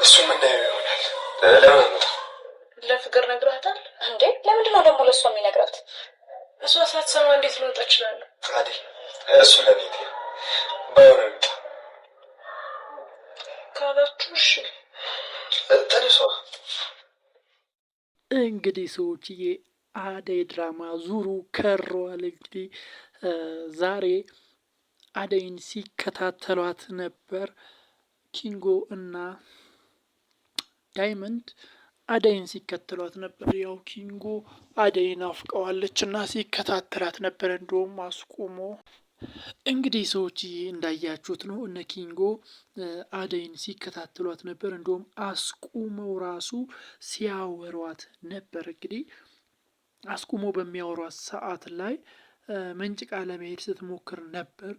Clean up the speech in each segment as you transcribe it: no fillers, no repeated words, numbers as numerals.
እሱ ምናየው ይሆናል። ለምን ለፍቅር ነግራታል እንዴ? ለምንድን ነው ደግሞ ለእሷ የሚነግራት? እሷ ሳትሰማ እንዴት ልወጣ እችላለሁ? አይደል እሱ ለቤት ባይሆን ካላችሁ እሺ ተነሷ። እንግዲህ ሰዎችዬ አደይ ድራማ ዙሩ ከሯል። እንግዲህ ዛሬ አደይን ሲከታተሏት ነበር ኪንጎ እና ዳይመንድ አደይን ሲከተሏት ነበር። ያው ኪንጎ አደይን አፍቀዋለች እና ሲከታተላት ነበር። እንደውም አስቁሞ እንግዲህ ሰዎች እንዳያችሁት ነው። እነ ኪንጎ አደይን ሲከታተሏት ነበር። እንደውም አስቁመው ራሱ ሲያወሯት ነበር። እንግዲህ አስቁመው በሚያወሯት ሰዓት ላይ መንጭቃ ለመሄድ ስትሞክር ነበር።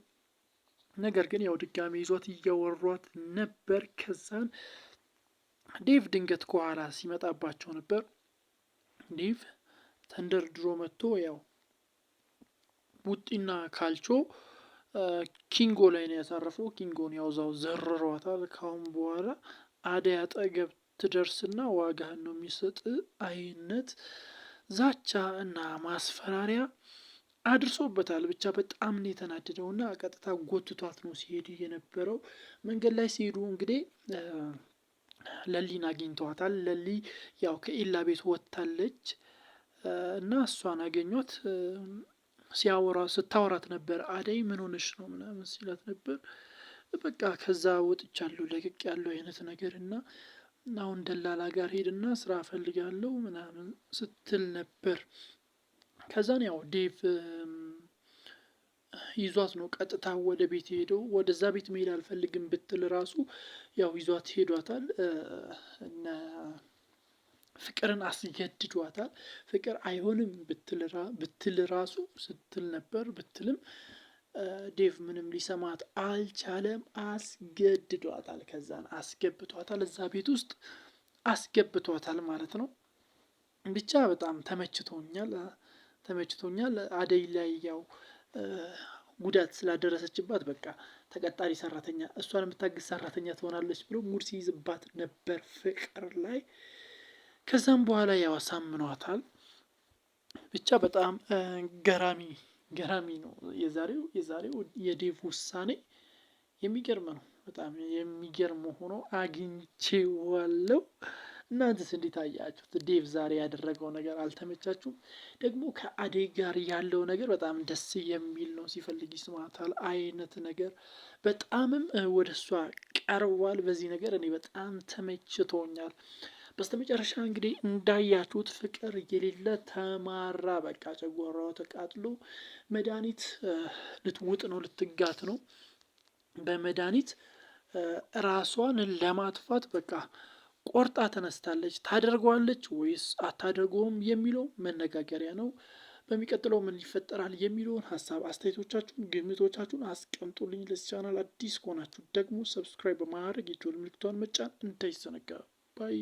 ነገር ግን ያው ድጋሚ ይዟት እያወሯት ነበር። ከዛን ዴቭ ድንገት ከኋላ ሲመጣባቸው ነበር። ዴቭ ተንደርድሮ መጥቶ ያው ቡጢና ካልቾ ኪንጎ ላይ ነው ያሳረፈው። ኪንጎን ያውዛው ዘርሯታል። ካሁን በኋላ አደይ አጠገብ ትደርስና ዋጋህን ነው የሚሰጥ አይነት ዛቻ እና ማስፈራሪያ አድርሶበታል። ብቻ በጣም ነው የተናደደውና ቀጥታ ጎትቷት ነው ሲሄድ የነበረው። መንገድ ላይ ሲሄዱ እንግዲህ ለሊን አግኝተዋታል። ለሊ ያው ከኢላ ቤት ወጥታለች እና እሷን አገኟት። ስታወራት ነበር። አደይ ምን ሆነሽ ነው ምናምን ሲላት ነበር። በቃ ከዛ ወጥቻለሁ ለቅቅ ያለው አይነት ነገር እና አሁን ደላላ ጋር ሄድና ስራ ፈልጋለሁ ምናምን ስትል ነበር። ከዛን ያው ዴቭ ይዟት ነው ቀጥታ ወደ ቤት ሄደው። ወደዛ ቤት መሄድ አልፈልግም ብትል ራሱ ያው ይዟት ሄዷታል። እና ፍቅርን አስገድዷታል። ፍቅር አይሆንም ብትል ራሱ ስትል ነበር። ብትልም ዴቭ ምንም ሊሰማት አልቻለም። አስገድዷታል። ከዛን አስገብቷታል። እዛ ቤት ውስጥ አስገብቷታል ማለት ነው። ብቻ በጣም ተመችቶኛል። አደይ ላይ ያው ጉዳት ስላደረሰችባት በቃ ተቀጣሪ ሰራተኛ እሷን የምታግዝ ሰራተኛ ትሆናለች ብሎ ሙድ ሲይዝባት ነበር ፍቅር ላይ። ከዛም በኋላ ያው አሳምኗታል። ብቻ በጣም ገራሚ ነው የዛሬው የዴቭ ውሳኔ የሚገርም ነው። በጣም የሚገርም ሆኖ አግኝቼዋለሁ። እናንተስ እንዴት አያችሁት? ዴቭ ዛሬ ያደረገው ነገር አልተመቻችሁም? ደግሞ ከአደይ ጋር ያለው ነገር በጣም ደስ የሚል ነው። ሲፈልግ ይስማታል አይነት ነገር በጣምም ወደ እሷ ቀርቧል። በዚህ ነገር እኔ በጣም ተመችቶኛል። በስተመጨረሻ እንግዲህ እንዳያችሁት ፍቅር የሌለ ተማራ። በቃ ጨጓራዋ ተቃጥሎ መድኃኒት ልትውጥ ነው፣ ልትጋት ነው። በመድኃኒት ራሷን ለማጥፋት በቃ ቆርጣ ተነስታለች። ታደርገዋለች ወይስ አታደርገውም የሚለው መነጋገሪያ ነው። በሚቀጥለው ምን ይፈጠራል የሚለውን ሀሳብ አስተያየቶቻችሁን፣ ግምቶቻችሁን አስቀምጡልኝ። ለዚህ ቻናል አዲስ ከሆናችሁ ደግሞ ሰብስክራይብ በማድረግ የደወል ምልክቷን መጫን እንዳይዘነጋ ባይ